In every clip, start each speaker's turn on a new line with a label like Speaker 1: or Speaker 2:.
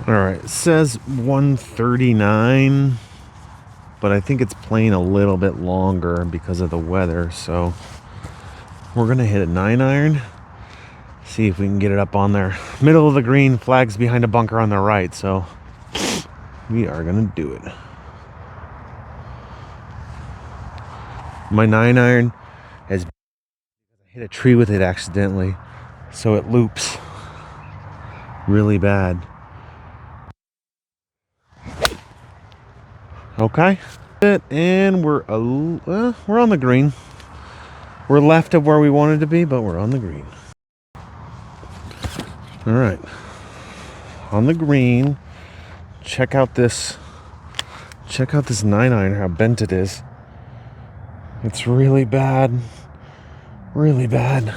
Speaker 1: All right, it says 139, but I think it's playing a little bit longer because of the weather. So we're gonna hit a 9-iron. See if we can get it up on there. Middle of the green, flags behind a bunker on the right. So we are gonna do it. My 9-iron has hit a tree with it accidentally, so it loops really bad. Okay, and we're on the green. We're left of where we wanted to be, but we're on the green. All right, on the green. Check out this 9-iron. How bent it is. It's really bad. Really bad.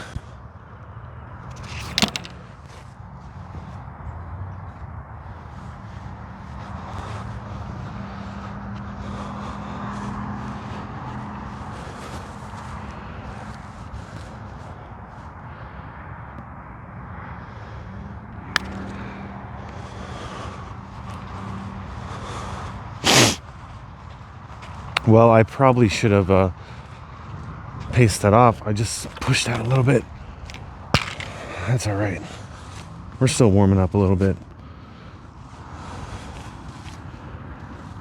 Speaker 1: Well, I probably should have paced that off. I just pushed out a little bit. That's all right. We're still warming up a little bit.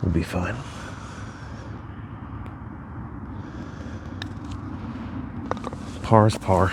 Speaker 1: We'll be fine. Par's par.